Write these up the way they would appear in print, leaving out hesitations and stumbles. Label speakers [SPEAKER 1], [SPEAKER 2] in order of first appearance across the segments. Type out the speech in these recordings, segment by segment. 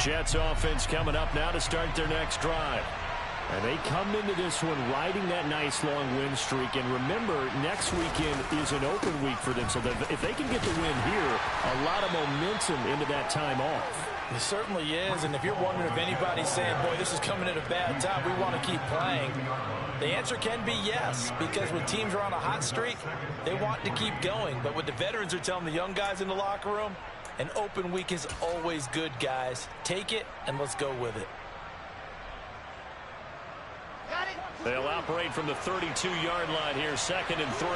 [SPEAKER 1] Jets offense coming up now to start their next drive. And they come into this one riding that nice long win streak. And remember, next weekend is an open week for them. So that if they can get the win here, a lot of momentum into that time off.
[SPEAKER 2] It certainly is. And if you're wondering if anybody's saying, boy, this is coming at a bad time, we want to keep playing, the answer can be yes. Because when teams are on a hot streak, they want to keep going. But what the veterans are telling the young guys in the locker room, an open week is always good, guys. Take it and let's go with it.
[SPEAKER 1] They'll operate from the 32-yard line here, 2nd and 3.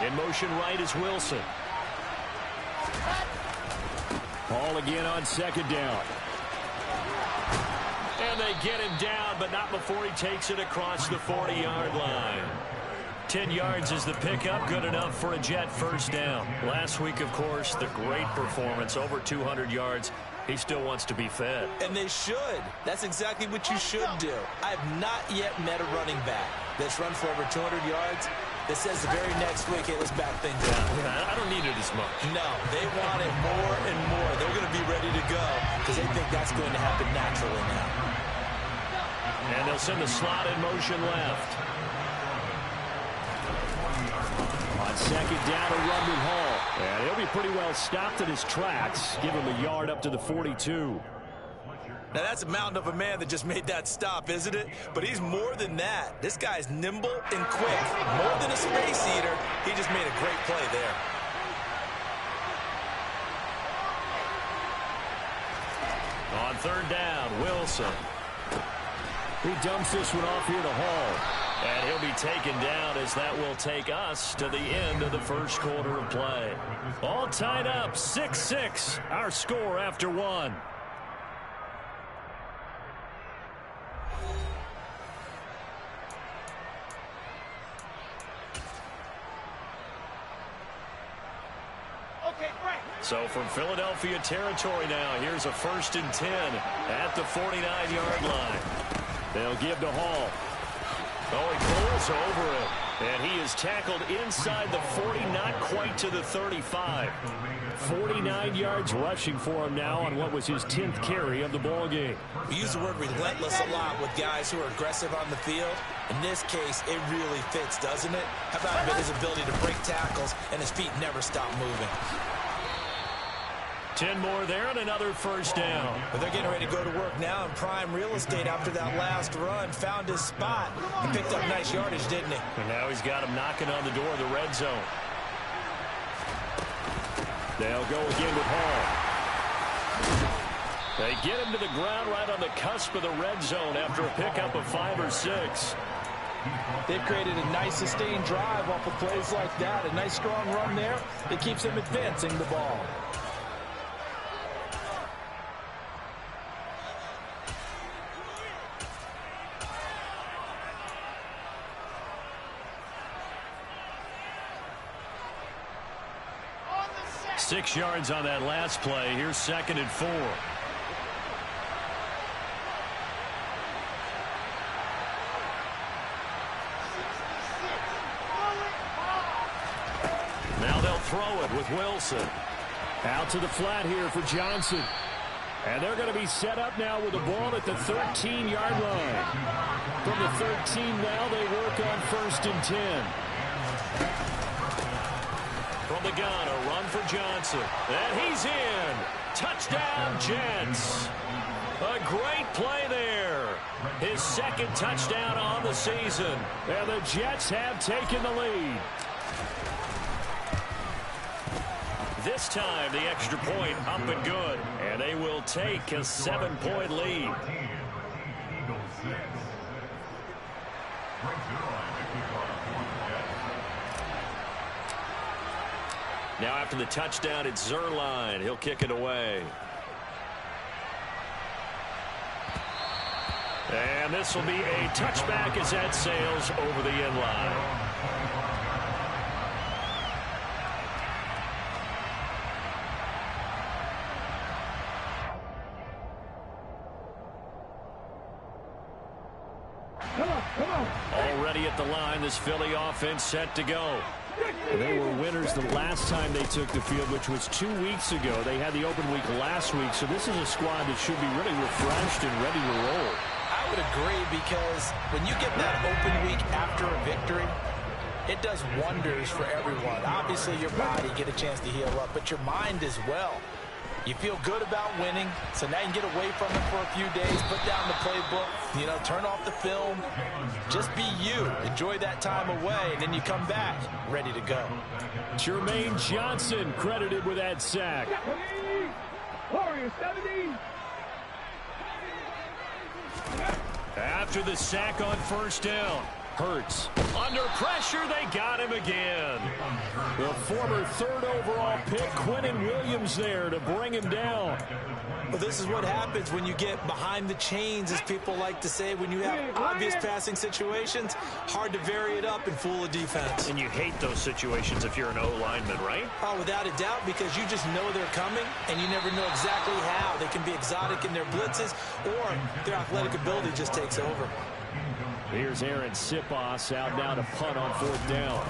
[SPEAKER 1] In motion right is Wilson. Ball again on 2nd down. And they get him down, but not before he takes it across the 40-yard line. 10 yards is the pickup, good enough for a Jet first down. Last week, of course, the great performance, over 200 yards. He still wants to be fed.
[SPEAKER 2] And they should. That's exactly what you should do. I have not yet met a running back that's run for over 200 yards that says the very next week, hey, let's back things up.
[SPEAKER 1] Yeah, I don't need it as much.
[SPEAKER 2] No, they want it more and more. They're going to be ready to go because they think that's going to happen naturally now.
[SPEAKER 1] And they'll send the slot in motion left. On 2nd down, a run with Hall. And he'll be pretty well stopped in his tracks. Give him a yard up to the 42.
[SPEAKER 2] Now, that's a mountain of a man that just made that stop, isn't it? But he's more than that. This guy's nimble and quick. More than a space eater, he just made a great play there.
[SPEAKER 1] On 3rd down, Wilson. He dumps this one off here to Hall. And he'll be taken down as that will take us to the end of the first quarter of play. All tied up, 6-6, our score after 1. So from Philadelphia territory now, here's a 1st and 10 at the 49-yard line. They'll give to Hall. Oh, he pulls over it. And he is tackled inside the 40, not quite to the 35. 49 yards rushing for him now on what was his 10th carry of the ball game.
[SPEAKER 2] We use the word relentless a lot with guys who are aggressive on the field. In this case, it really fits, doesn't it? How about his ability to break tackles and his feet never stop moving?
[SPEAKER 1] 10 more there and another 1st down.
[SPEAKER 2] But they're getting ready to go to work now in prime real estate after that last run. Found his spot. He picked up nice yardage, didn't he?
[SPEAKER 1] And now he's got him knocking on the door of the red zone. They'll go again with Hall. They get him to the ground right on the cusp of the red zone after a pickup of 5 or 6.
[SPEAKER 2] They've created a nice sustained drive off of plays like that. A nice strong run there that keeps them advancing the ball.
[SPEAKER 1] Six yards on that last play. Here's 2nd and 4. Now they'll throw it with Wilson. Out to the flat here for Johnson. And they're going to be set up now with the ball at the 13-yard line. From the 13 now they work on 1st and 10. From the gun, a run for Johnson. And he's in. Touchdown, Jets. A great play there. His 2nd touchdown on the season. And the Jets have taken the lead. This time, the extra point up and good. And they will take a 7-point lead. Now after the touchdown, it's Zerline. He'll kick it away. And this will be a touchback as that sails over the end line. Already at the line, this Philly offense set to go. They were winners the last time they took the field, which was 2 weeks ago. They had the open week last week, so this is a squad that should be really refreshed and ready to roll.
[SPEAKER 2] I would agree, because when you get that open week after a victory, it does wonders for everyone. Obviously, your body get a chance to heal up, but your mind as well. You feel good about winning, so now you can get away from it for a few days, put down the playbook, turn off the film. Just be you. Enjoy that time away, and then you come back ready to go.
[SPEAKER 1] Jermaine Johnson credited with that sack.
[SPEAKER 3] 70.
[SPEAKER 1] After the sack on first down, Hurts. Under pressure, they got him again. The former third overall pick, Quinnen Williams, there to bring him down.
[SPEAKER 2] Well, this is what happens when you get behind the chains, as people like to say. When you have obvious passing situations, hard to vary it up and fool a defense.
[SPEAKER 1] And you hate those situations if you're an O-lineman, right?
[SPEAKER 2] Oh, without a doubt, because you just know they're coming, and you never know exactly how. They can be exotic in their blitzes, or their athletic ability just takes over.
[SPEAKER 1] Here's Aaron Sipos out now to punt on fourth down.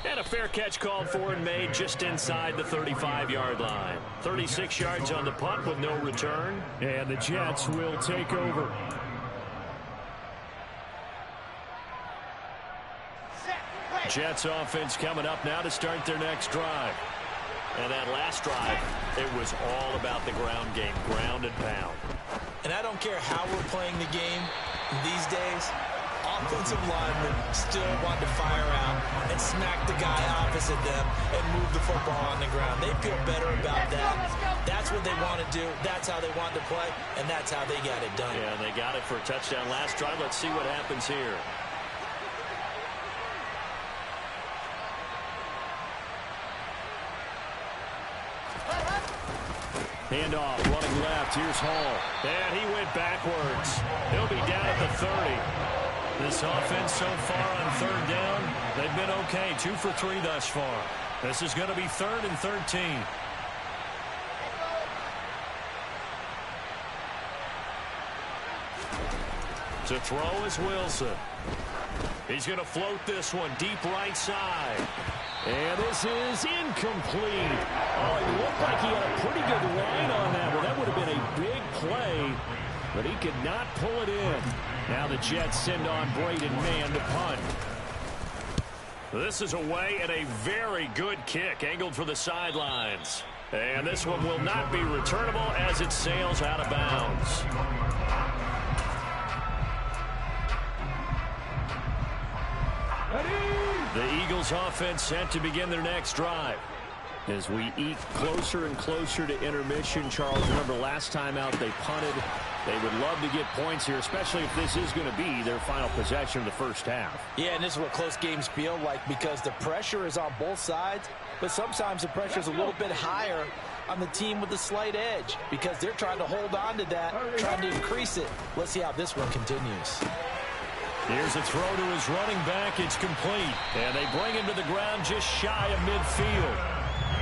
[SPEAKER 1] And a fair catch called for and made just inside the 35-yard line. 36 yards on the punt with no return. And the Jets will take over. Jets offense coming up now to start their next drive. And that last drive, it was all about the ground game, ground and pound.
[SPEAKER 2] And I don't care how we're playing the game these days, offensive linemen still want to fire out and smack the guy opposite them and move the football on the ground. They feel better about that. That's what they want to do. That's how they want to play, and that's how they got it done.
[SPEAKER 1] Yeah, they got it for a touchdown last drive. Let's see what happens here. Handoff, running left. Here's Hall. And he went backwards. He'll be down at the 30. This offense so far on third down, they've been okay. 2 for 3 thus far. This is going to be 3rd and 13. To throw is Wilson. He's going to float this one deep right side. And this is incomplete. Oh, it looked like he had a pretty good line on that. Well, that would have been a big play, but he could not pull it in. Now the Jets send on Braden Mann to punt. This is away and a very good kick, angled for the sidelines. And this one will not be returnable as it sails out of bounds. The Eagles offense set to begin their next drive. As we eat closer and closer to intermission, Charles, remember last time out they punted. They would love to get points here, especially if this is going to be their final possession of the first half.
[SPEAKER 2] Yeah, and this is what close games feel like, because the pressure is on both sides, but sometimes the pressure is a little bit higher on the team with the slight edge, because they're trying to hold on to that, trying to increase it. Let's see how this one continues.
[SPEAKER 1] Here's a throw to his running back. It's complete. And they bring him to the ground just shy of midfield.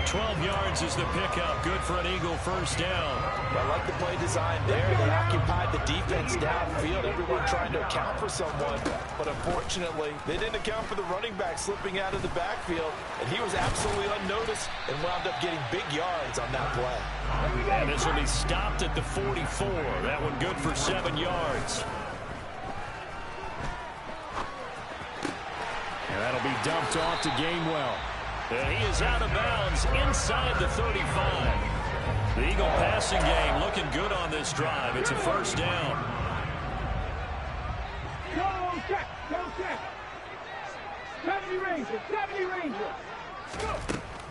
[SPEAKER 1] 12 yards is the pickup. Good for an Eagle first down.
[SPEAKER 2] I like the play design there. They occupied the defense downfield. Everyone trying to account for someone. But unfortunately, they didn't account for the running back slipping out of the backfield. And he was absolutely unnoticed and wound up getting big yards on that play.
[SPEAKER 1] And this will be stopped at the 44. That one good for 7 yards. And that'll be dumped off to Gainwell. And he is out of bounds inside the 35. The Eagle passing game looking good on this drive. It's a first down.
[SPEAKER 3] Go check, go check. 70 Rangers, 70 Rangers.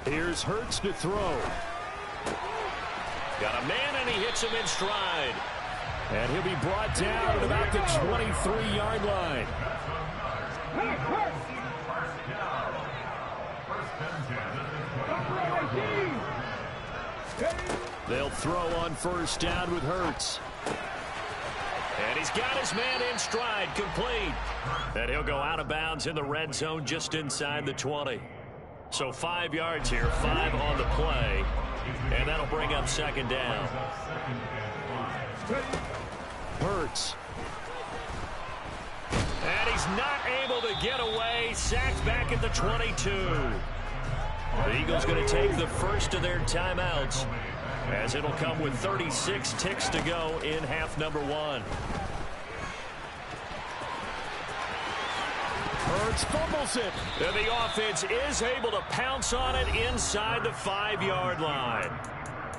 [SPEAKER 1] Here's Hurts to throw. Got a man and he hits him in stride. And he'll be brought down at about the 23-yard line. They'll throw on first down with Hurts. And he's got his man in stride, complete. And he'll go out of bounds in the red zone just inside the 20. So 5 yards here, 5 on the play. And that'll bring up second down. Hurts. And he's not able to get away. Sacked back at the 22. The Eagles going to take the first of their timeouts, as it'll come with 36 ticks to go in half number 1.
[SPEAKER 4] Hurts fumbles it.
[SPEAKER 1] And the offense is able to pounce on it inside the 5-yard line.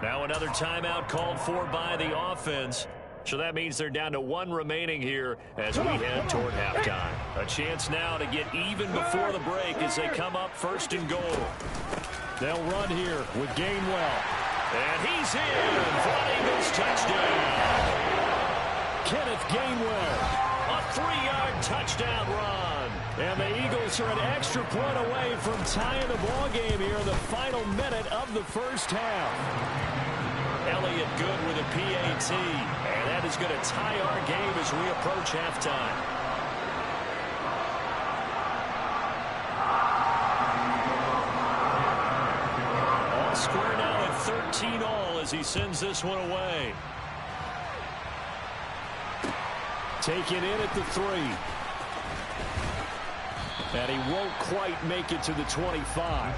[SPEAKER 1] Now another timeout called for by the offense. So that means they're down to 1 remaining here as we head toward halftime. A chance now to get even before the break as they come up first and goal.
[SPEAKER 4] They'll run here with Gainwell.
[SPEAKER 1] And he's in for an Eagles touchdown.
[SPEAKER 4] Kenneth Gainwell.
[SPEAKER 1] A 3-yard touchdown run.
[SPEAKER 4] And the Eagles are an extra point away from tying the ball game here in the final minute of the first half.
[SPEAKER 1] Elliott good with a PAT, and that is going to tie our game as we approach halftime. All square now at 13-all as he sends this one away.
[SPEAKER 4] Taken in at the 3. And he won't quite make it to the 25.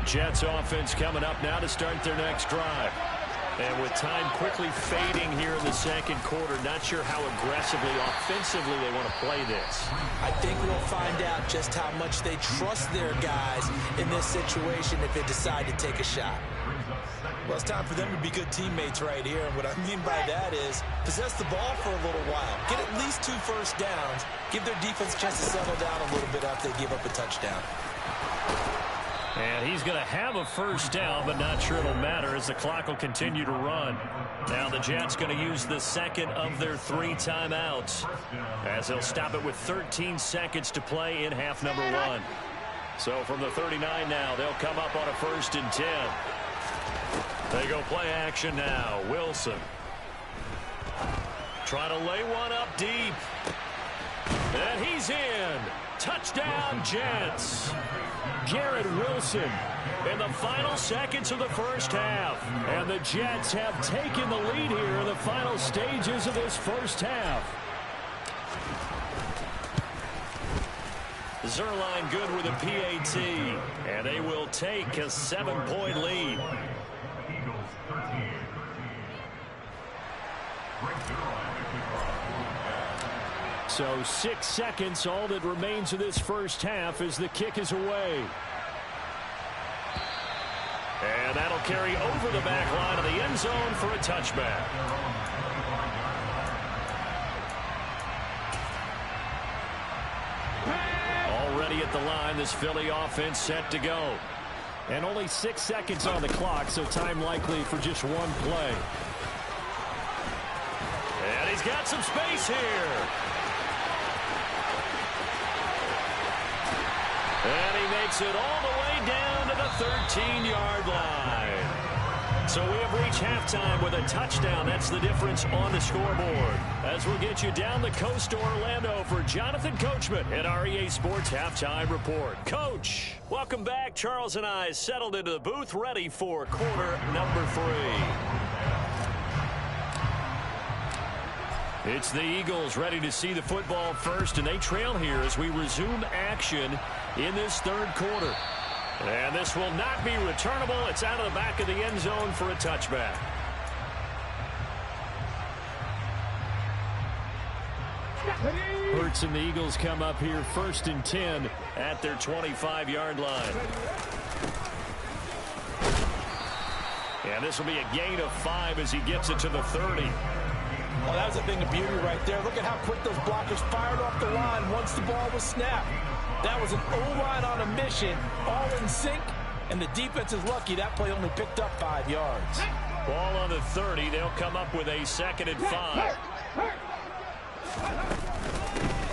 [SPEAKER 1] Jets offense coming up now to start their next drive. And with time quickly fading here in the second quarter, not sure how aggressively, offensively they want to play this.
[SPEAKER 2] I think we'll find out just how much they trust their guys in this situation if they decide to take a shot. Well, it's time for them to be good teammates right here. And what I mean by that is possess the ball for a little while. Get at least 2 first downs. Give their defense a chance to settle down a little bit after they give up a touchdown.
[SPEAKER 1] And he's going to have a first down, but not sure it'll matter as the clock will continue to run. Now the Jets going to use the second of their 3 timeouts, as they'll stop it with 13 seconds to play in half number 1. So from the 39 now, they'll come up on a 1st and 10. They go play action now. Wilson. Trying to lay one up deep. And he's in. Touchdown, Jets.
[SPEAKER 4] Garrett Wilson
[SPEAKER 1] In the final seconds of the first half.
[SPEAKER 4] And the Jets have taken the lead here in the final stages of this first half.
[SPEAKER 1] Zerline good with a PAT. And they will take a 7-point lead.
[SPEAKER 4] So 6 seconds, all that remains of this first half as the kick is away.
[SPEAKER 1] And that'll carry over the back line of the end zone for a touchback. Already at the line, this Philly offense set to go.
[SPEAKER 4] And only 6 seconds on the clock, so time likely for just one play.
[SPEAKER 1] And he's got some space here. And he makes it all the way down to the 13-yard line. So we have reached halftime with a touchdown. That's the difference on the scoreboard. As we'll get you down the coast to Orlando for Jonathan Coachman at our EA Sports Halftime Report. Coach, welcome back. Charles and I settled into the booth, ready for quarter number 3. It's the Eagles ready to see the football first, and they trail here as we resume action in this third quarter. And this will not be returnable. It's out of the back of the end zone for a touchback.
[SPEAKER 4] Hurts and the Eagles come up here 1st and 10
[SPEAKER 1] at their 25-yard line. And this will be a gain of 5 as he gets it to the 30.
[SPEAKER 2] Well, that was a thing of beauty right there. Look at how quick those blockers fired off the line once the ball was snapped. That was an O-line on a mission, all in sync, and the defense is lucky that play only picked up 5 yards.
[SPEAKER 1] Ball on the 30. They'll come up with a 2nd and 5.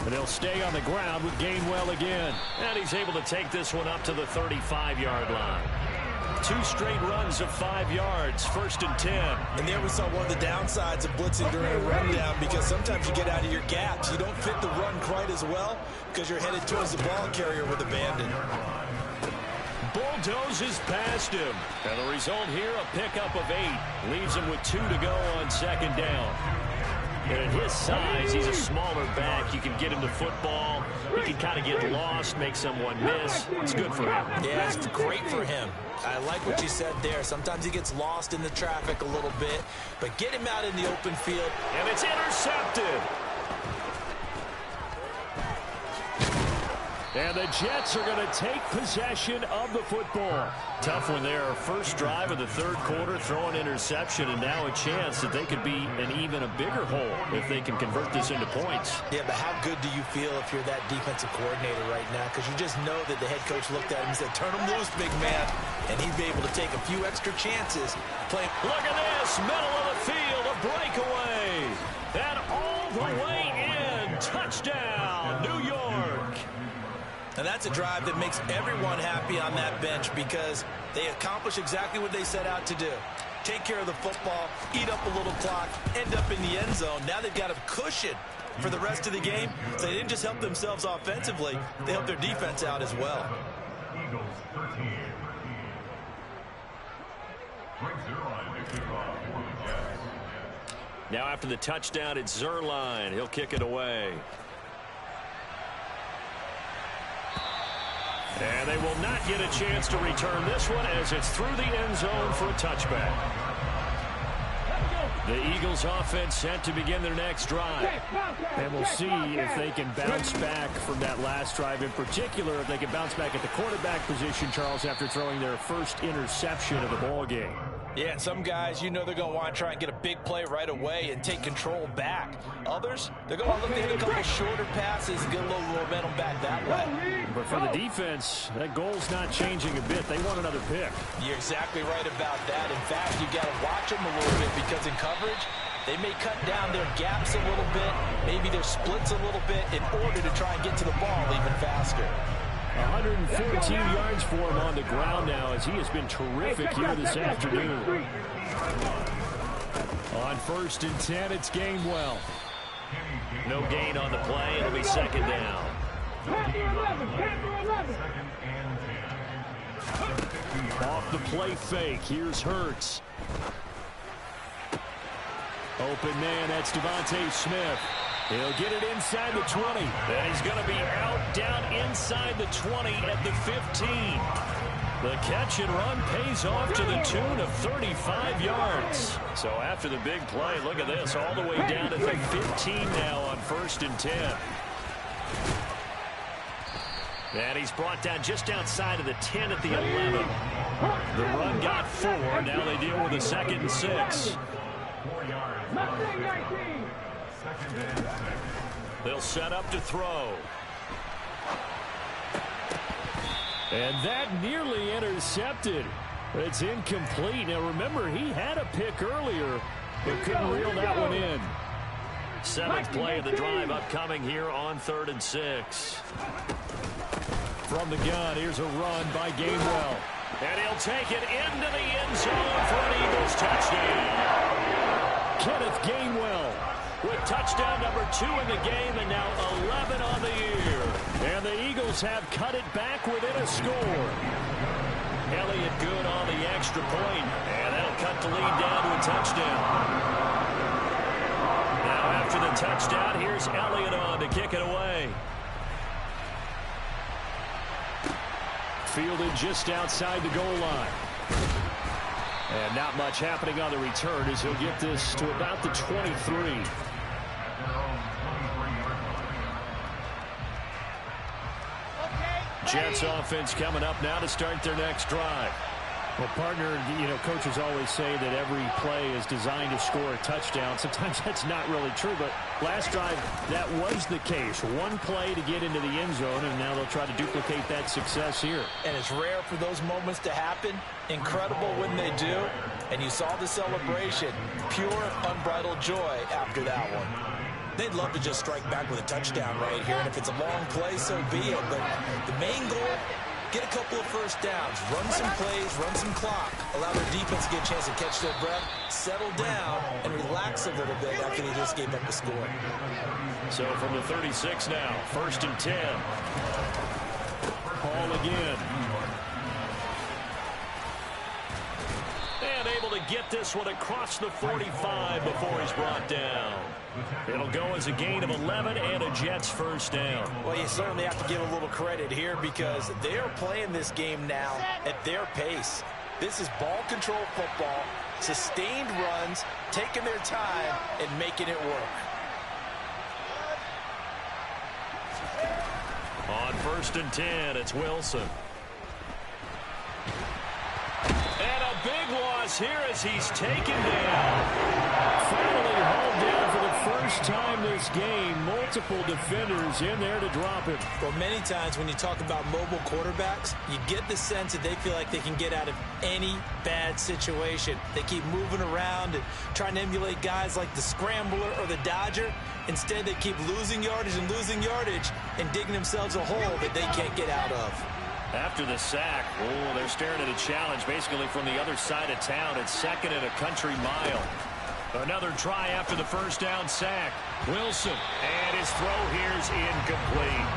[SPEAKER 4] And they'll stay on the ground with Gainwell again.
[SPEAKER 1] And he's able to take this one up to the 35-yard line. off 2 straight runs of 5 yards. 1st and 10.
[SPEAKER 2] And there we saw one of the downsides of blitzing during a rundown, because sometimes you get out of your gaps. You don't fit the run quite as well because you're headed towards the ball carrier with abandon.
[SPEAKER 1] Bulldozes past him. And the result here, a pickup of 8. Leaves him with 2 to go on 2nd down. And at his size, he's a smaller back. You can get him the football. He can kind of get lost, make someone miss. It's good for him.
[SPEAKER 2] Yeah, it's great for him. I like what you said there. Sometimes he gets lost in the traffic a little bit, but get him out in the open field.
[SPEAKER 1] And it's intercepted.
[SPEAKER 4] And the Jets are going to take possession of the football.
[SPEAKER 1] Tough one there. First drive of the 3rd quarter, throw an interception, and now a chance that they could be in even a bigger hole if they can convert this into points.
[SPEAKER 2] Yeah, but how good do you feel if you're that defensive coordinator right now? Because you just know that the head coach looked at him and said, turn him loose, big man. And he'd be able to take a few extra chances.
[SPEAKER 1] Look at this, middle of the field, a breakaway. And all the way in, touchdown, New York.
[SPEAKER 2] And that's a drive that makes everyone happy on that bench, because they accomplish exactly what they set out to do. Take care of the football, eat up a little clock, end up in the end zone. Now they've got a cushion for the rest of the game. So they didn't just help themselves offensively, they helped their defense out as well.
[SPEAKER 5] Eagles 13.
[SPEAKER 1] Now after the touchdown, it's Zerline. He'll kick it away. And they will not get a chance to return this one, as it's through the end zone for a touchback. The Eagles offense set to begin their next drive.
[SPEAKER 4] And we'll see if they can bounce back from that last drive. In particular, if they can bounce back at the quarterback position, Charles, after throwing their first interception of the ball game.
[SPEAKER 2] Yeah, and some guys, you know they're going to want to try and get a big play right away and take control back. Others, they're going to look to hit a couple shorter passes and get a little momentum back that way.
[SPEAKER 4] But for the defense, that goal's not changing a bit. They want another pick.
[SPEAKER 2] You're exactly right about that. In fact, you got to watch them a little bit, because in coverage, they may cut down their gaps a little bit, maybe their splits a little bit, in order to try and get to the ball even faster.
[SPEAKER 4] 114 yards for him on the ground now, as he has been terrific here this afternoon. On 1st and 10, it's Gainwell.
[SPEAKER 1] No gain on the play. It'll be 2nd down.
[SPEAKER 4] Off the play fake. Here's Hurts. Open man, that's Devontae Smith. He'll get it inside the 20.
[SPEAKER 1] And he's going to be out down inside the 20 at the 15. The catch and run pays off to the tune of 35 yards. So after the big play, look at this, all the way down at the 15 now on 1st and 10. And he's brought down just outside of the 10 at the 11. The run got 4. Now they deal with a 2nd and 6. They'll set up to throw.
[SPEAKER 4] And that nearly intercepted. It's incomplete. Now remember, he had a pick earlier, but couldn't reel that one in.
[SPEAKER 1] 7th play of the drive upcoming here on 3rd and 6.
[SPEAKER 4] From the gun, here's a run by Gainwell.
[SPEAKER 1] And he'll take it into the end zone for an Eagles touchdown.
[SPEAKER 4] Kenneth Gainwell
[SPEAKER 1] with touchdown number 2 in the game, and now 11 on the year.
[SPEAKER 4] And the Eagles have cut it back within a score.
[SPEAKER 1] Elliott good on the extra point, and that'll cut the lead down to a touchdown. Now after the touchdown, here's Elliott on to kick it away.
[SPEAKER 4] Fielded just outside the goal line. And not much happening on the return, as he'll get this to about the 23.
[SPEAKER 1] Jets offense coming up now to start their next drive.
[SPEAKER 4] Well, partner, you know, coaches always say that every play is designed to score a touchdown. Sometimes that's not really true, but last drive, that was the case. One play to get into the end zone, and now they'll try to duplicate that success here.
[SPEAKER 2] And it's rare for those moments to happen. Incredible when they do. And you saw the celebration. Pure, unbridled joy after that one. They'd love to just strike back with a touchdown right here, and if it's a long play, so be it. But the main goal Get a couple of first downs, run some plays, run some clock, allow their defense to get a chance to catch their breath, settle down, and relax a little bit after they just gave up the score.
[SPEAKER 1] So from the 36 now, 1st and 10.
[SPEAKER 4] Ball again.
[SPEAKER 1] And able to get this one across the 45 before he's brought down. It'll go as a gain of 11 and a Jets first down.
[SPEAKER 2] Well, you certainly have to give a little credit here because they're playing this game now at their pace. This is ball control football, sustained runs, taking their time, and making it work.
[SPEAKER 1] On 1st and 10, it's Wilson. And a big loss here as he's taken down.
[SPEAKER 4] Finally hauled down for the first time this game. Multiple defenders in there to drop him.
[SPEAKER 2] Well, many times when you talk about mobile quarterbacks, you get the sense that they feel like they can get out of any bad situation. They keep moving around and trying to emulate guys like the Scrambler or the Dodger. Instead, they keep losing yardage and digging themselves a hole that they can't get out of.
[SPEAKER 1] After the sack, they're staring at a challenge basically from the other side of town. It's 2nd and a country mile. Another try after the first down sack. Wilson, and his throw here is incomplete.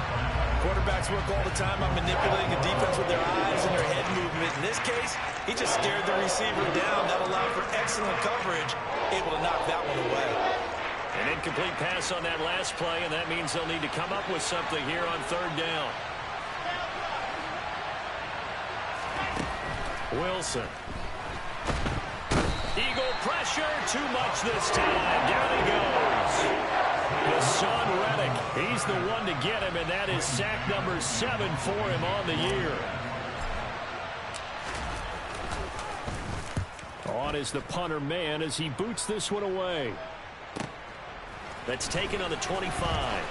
[SPEAKER 2] Quarterbacks work all the time on manipulating a defense with their eyes and their head movement. In this case, he just stared the receiver down. That allowed for excellent coverage, able to knock that one away.
[SPEAKER 1] An incomplete pass on that last play, and that means they'll need to come up with something here on 3rd down. Wilson. Eagle pressure, too much this time. Down he goes. Hassan Reddick, he's the one to get him, and that is sack number 7 for him on the year.
[SPEAKER 4] On is the punter man as he boots this one away.
[SPEAKER 1] That's taken on the 25.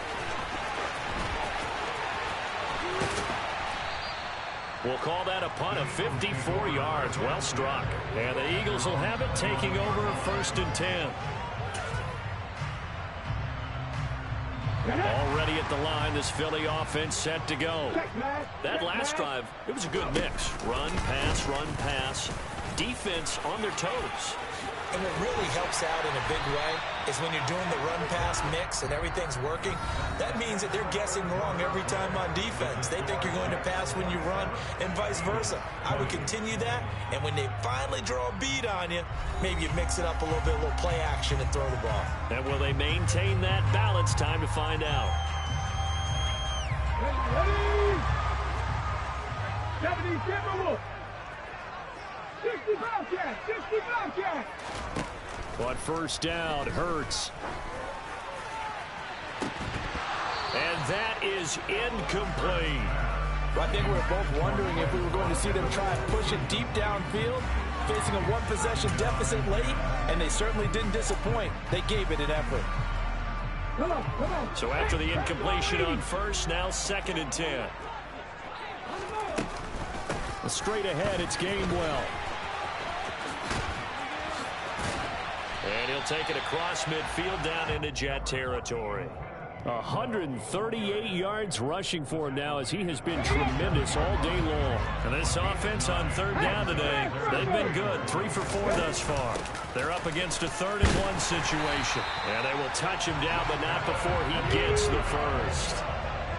[SPEAKER 1] We'll call that a punt of 54 yards. Well struck. And the Eagles will have it, taking over 1st and 10. Already at the line, this Philly offense set to go. That last drive, it was a good mix. Run, pass. Defense on their toes.
[SPEAKER 2] And what really helps out in a big way is when you're doing the run-pass mix and everything's working, that means that they're guessing wrong every time on defense. They think you're going to pass when you run and vice versa. I would continue that, and when they finally draw a bead on you, maybe you mix it up a little bit, a little play action and throw the ball.
[SPEAKER 1] And will they maintain that balance? Time to find out.
[SPEAKER 3] Ready? 70 Timberwolves. 60 Bobcats. 60 Bobcats.
[SPEAKER 4] On 1st down, Hurts.
[SPEAKER 1] And that is incomplete.
[SPEAKER 2] I think we were both wondering if we were going to see them try and push it deep downfield, facing a one-possession deficit late, and they certainly didn't disappoint. They gave it an effort.
[SPEAKER 3] Come on.
[SPEAKER 1] So after the incompletion on 1st, now 2nd and 10.
[SPEAKER 4] Straight ahead, it's Gainwell.
[SPEAKER 1] And he'll take it across midfield down into Jet territory.
[SPEAKER 4] 138 yards rushing for him now as he has been tremendous all day long.
[SPEAKER 1] And this offense on 3rd down today, they've been good. 3 for 4 thus far. They're up against a 3rd and 1 situation. And they will touch him down, but not before he gets the first.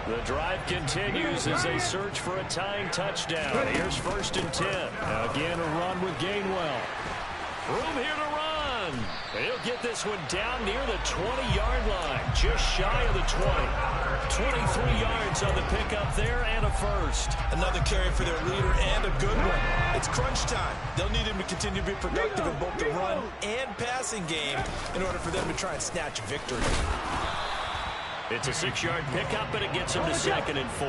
[SPEAKER 1] The drive continues as they search for a tying touchdown. Here's 1st and 10.
[SPEAKER 4] Again, a run with Gainwell.
[SPEAKER 1] Room here to run. He'll get this one down near the 20-yard line, just shy of the 20. 23 yards on the pickup there and a first.
[SPEAKER 2] Another carry for their leader and a good one. It's crunch time. They'll need him to continue to be productive in both the run and passing game in order for them to try and snatch a victory.
[SPEAKER 1] It's a 6-yard pickup, and it gets him to 2nd and 4.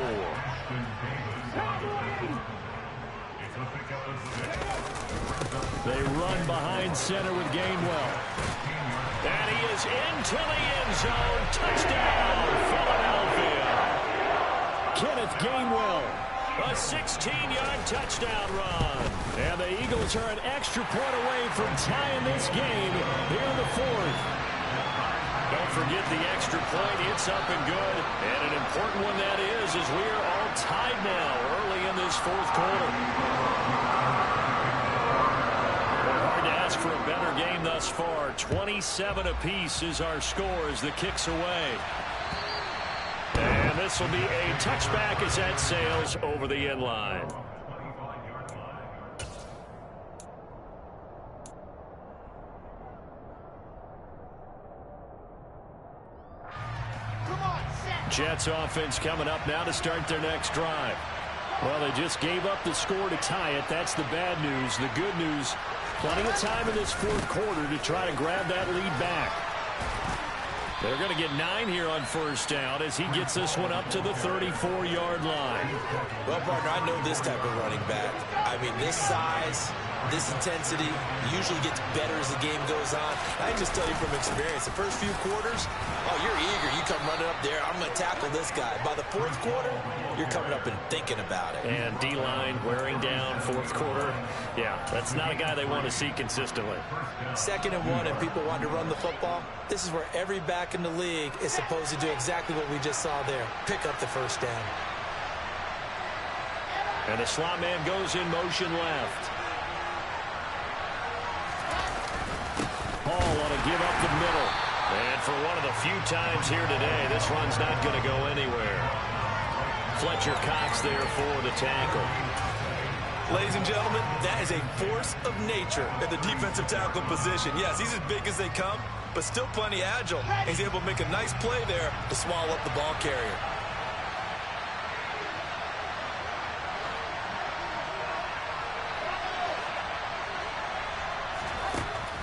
[SPEAKER 4] They run behind center with Gainwell.
[SPEAKER 1] And he is into the end zone. Touchdown, Philadelphia.
[SPEAKER 4] Kenneth Gainwell.
[SPEAKER 1] A 16-yard touchdown run.
[SPEAKER 4] And the Eagles are an extra point away from tying this game here in the 4th.
[SPEAKER 1] Don't forget the extra point. It's up and good. And an important one that is, as we are all tied now early in this fourth quarter. Hard to ask for a better game thus far. 27 apiece is our score as the kick's away. And this will be a touchback as that sails over the end line. Jets offense coming up now to start their next drive. Well, they just gave up the score to tie it. That's the bad news. The good news, plenty of time in this fourth quarter to try to grab that lead back. They're going to get 9 here on first down as he gets this one up to the 34-yard line.
[SPEAKER 2] Well, partner, I know this type of running back. I mean, this size, this intensity usually gets better as the game goes on. I can just tell you from experience, the first few quarters, oh, you're eager. You come running up there, I'm going to tackle this guy. By the fourth quarter, you're coming up and thinking about it.
[SPEAKER 1] And D-line wearing down fourth quarter. Yeah, that's not a guy they want to see consistently.
[SPEAKER 2] 2nd and 1 and people want to run the football. This is where every back in the league is supposed to do exactly what we just saw there. Pick up the first down.
[SPEAKER 1] And the slot man goes in motion left. Hall want to give up the middle. And for one of the few times here today, this run's not going to go anywhere. Fletcher Cox there for the tackle.
[SPEAKER 2] Ladies and gentlemen, that is a force of nature at the defensive tackle position. Yes, he's as big as they come, but still plenty agile. He's able to make a nice play there to swallow up the ball carrier.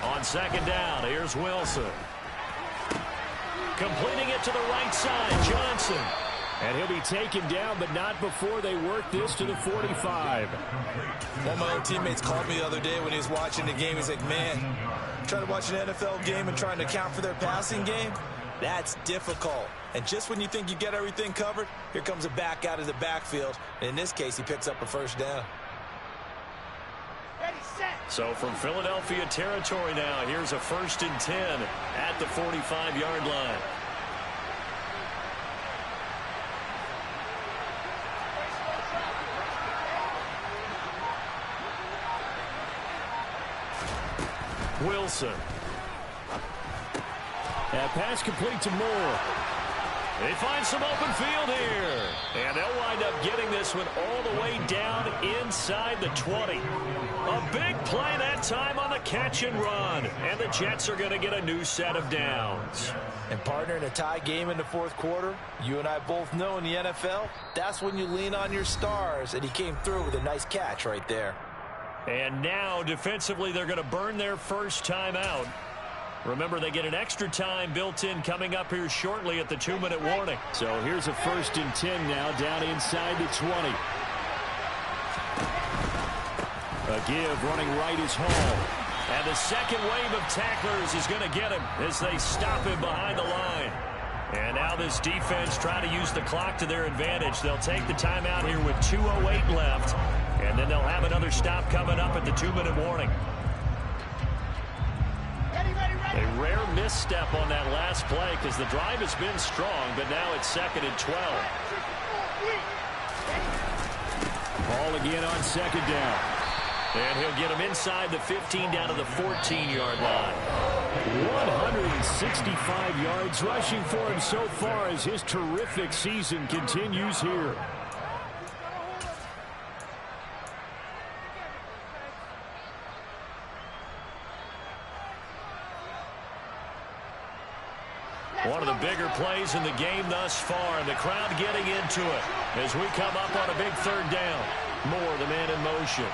[SPEAKER 1] On 2nd down, here's Wilson. Completing it to the right side, Johnson.
[SPEAKER 4] And he'll be taken down, but not before they work this to the 45.
[SPEAKER 2] One of my own teammates called me the other day when he was watching the game. He's like, man, trying to watch an NFL game and trying to account for their passing game, that's difficult. And just when you think you get everything covered, here comes a back out of the backfield. And in this case, he picks up a first down.
[SPEAKER 1] So from Philadelphia territory now, here's a 1st and 10 at the 45-yard line. Wilson.
[SPEAKER 4] That pass complete to Moore.
[SPEAKER 1] They find some open field here. And they'll wind up getting this one all the way down inside the 20. A big play that time on the catch and run. And the Jets are going to get a new set of downs.
[SPEAKER 2] And partner, in a tie game in the fourth quarter, you and I both know in the NFL, that's when you lean on your stars. And he came through with a nice catch right there.
[SPEAKER 1] And now, defensively, they're going to burn their first time out. Remember, they get an extra time built in coming up here shortly at the 2-minute warning.
[SPEAKER 4] So here's a 1st and 10 now down inside the 20. A give running right is Hall.
[SPEAKER 1] And the second wave of tacklers is going to get him as they stop him behind the line. And now this defense trying to use the clock to their advantage. They'll take the timeout here with 2:08 left. And then they'll have another stop coming up at the 2-minute warning. A rare misstep on that last play because the drive has been strong, but now it's 2nd and 12.
[SPEAKER 4] Ball again on 2nd down.
[SPEAKER 1] And he'll get him inside the 15 down to the 14-yard line.
[SPEAKER 4] 165 yards rushing for him so far as his terrific season continues here.
[SPEAKER 1] One of the bigger plays in the game thus far, and the crowd getting into it as we come up on a big 3rd down. Moore, the man in motion.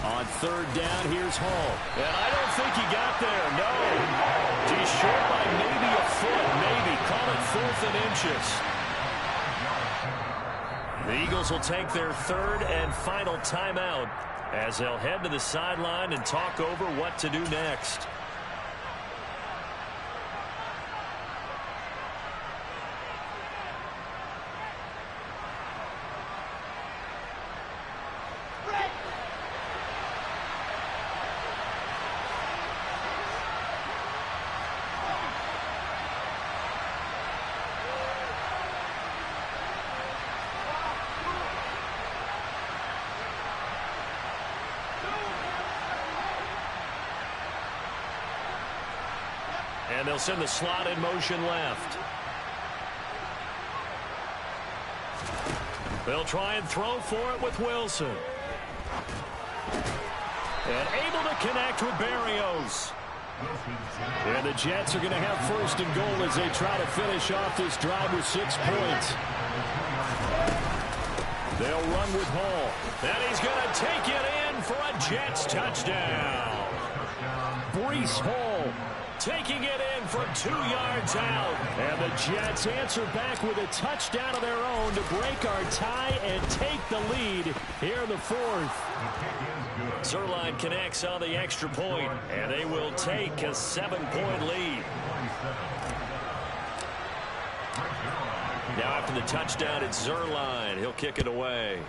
[SPEAKER 4] On 3rd down, here's Hall.
[SPEAKER 1] And I don't think he got there, no. He's short by maybe a foot, maybe. Call it 4th and inches. The Eagles will take their 3rd and final timeout as they'll head to the sideline and talk over what to do next. And they'll send the slot in motion left. They'll try and throw for it with Wilson. And able to connect with Berrios. And the Jets are going to have first and goal as they try to finish off this drive with 6 points. They'll run with Hall. And he's going to take it in for a Jets touchdown. Breece Hall taking it in from 2 yards out. And the Jets answer back with a touchdown of their own to break our tie and take the lead here in the 4th. Zerline connects on the extra point, and they will take a 7-point lead. Now after the touchdown, it's Zerline. He'll kick it away.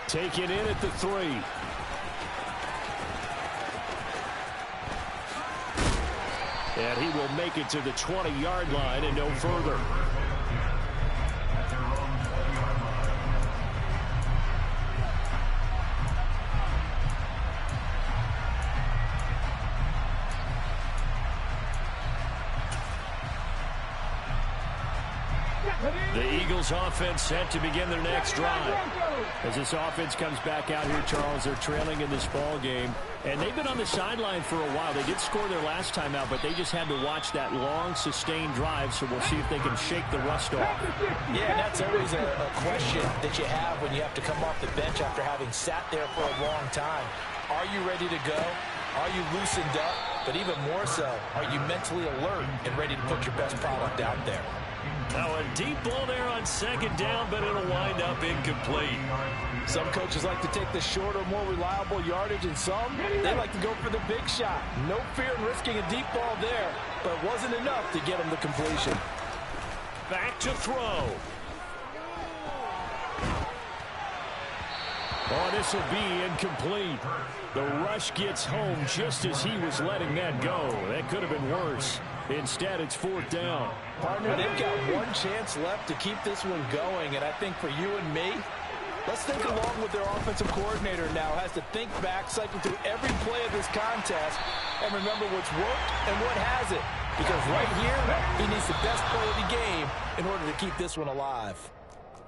[SPEAKER 1] Take it in at the 3. And he will make it to the 20-yard line and no further. The Eagles offense set to begin their next drive. As this offense comes back out here, Charles, they're trailing in this ball game. And they've been on the sideline for a while. They did score their last time out, but they just had to watch that long, sustained drive, so we'll see if they can shake the rust off.
[SPEAKER 2] Yeah, that's always a question that you have when you have to come off the bench after having sat there for a long time. Are you ready to go? Are you loosened up? But even more so, are you mentally alert and ready to put your best product out there?
[SPEAKER 1] Now a deep ball there on 2nd down, but it'll wind up incomplete.
[SPEAKER 2] Some coaches like to take the shorter, more reliable yardage, and some, they like to go for the big shot. No fear in risking a deep ball there, but it wasn't enough to get him the completion.
[SPEAKER 1] Back to throw. Oh, this will be incomplete. The rush gets home just as he was letting that go. That could have been worse. Instead, it's 4th down.
[SPEAKER 2] Partner, they've got one chance left to keep this one going, and I think for you and me, let's think along with their offensive coordinator now. Has to think back, cycle through every play of this contest, and remember what's worked and what hasn't. Because right here, he needs the best play of the game in order to keep this one alive.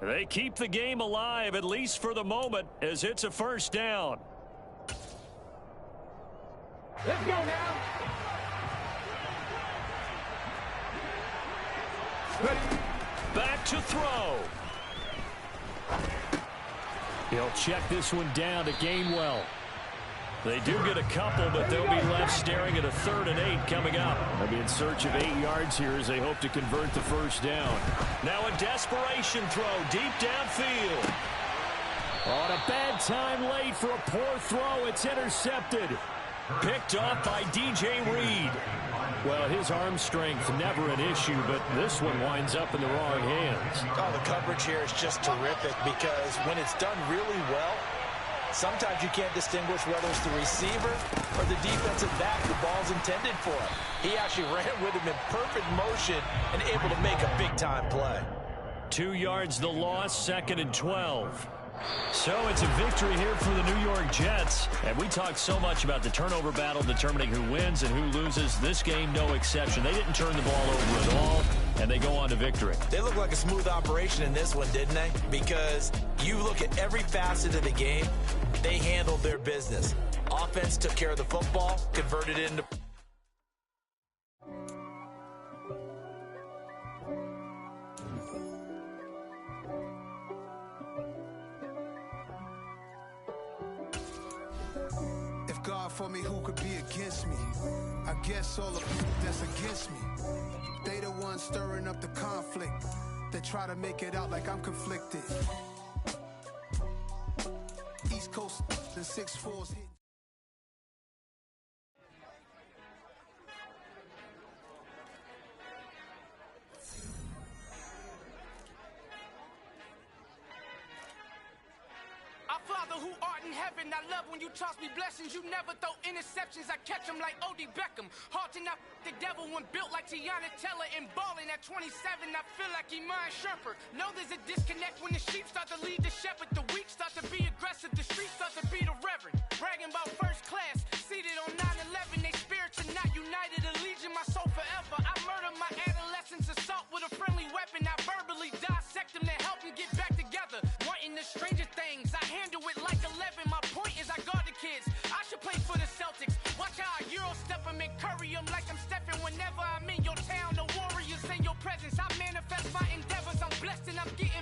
[SPEAKER 1] They keep the game alive, at least for the moment, as it's a 1st down.
[SPEAKER 3] Let's go now.
[SPEAKER 1] Back to throw. He'll check this one down to Gainwell. They do get a couple, but they'll be left staring at a 3rd and 8 coming up. They'll be in search of 8 yards here as they hope to convert the 1st down. Now a desperation throw deep downfield. On a bad time late for a poor throw. It's intercepted. Picked off by DJ Reed. Well, his arm strength never an issue, but this one winds up in the wrong hands.
[SPEAKER 2] Oh, the coverage here is just terrific because when it's done really well, sometimes you can't distinguish whether it's the receiver or the defensive back the ball's intended for. He actually ran with him in perfect motion and able to make a big-time play.
[SPEAKER 1] 2 yards the loss, 2nd and 12. So it's a victory here for the New York Jets. And we talked so much about the turnover battle determining who wins and who loses. This game, no exception. They didn't turn the ball over at all, and they go on to victory.
[SPEAKER 2] They look like a smooth operation in this one, didn't they? Because you look at every facet of the game, they handled their business. Offense took care of the football, converted it into...
[SPEAKER 6] For me, who could be against me? I guess all the people that's against me. They the ones stirring up the conflict. They try to make it out like I'm conflicted. East Coast and 6'4's hit.
[SPEAKER 7] Father who art in heaven, I love when you toss me blessings. You never throw interceptions. I catch them like O.D. Beckham. Hard to knock the devil when built like Tiana Teller and balling at 27. I feel like Iman Shumpert. Know there's a disconnect when the sheep start to lead the shepherd. The weak start to be aggressive. The streets start to be the reverend. Bragging about first class, seated on 9/11. deadly weapon. I verbally dissect them to help them get back together. Wanting the stranger things, I handle it like 11. My point is I guard the kids. I should play for the Celtics. Watch how I Euro step them and curry them like I'm stepping. Whenever I'm in your town, the Warriors in your presence. I manifest my endeavors. I'm blessed and I'm getting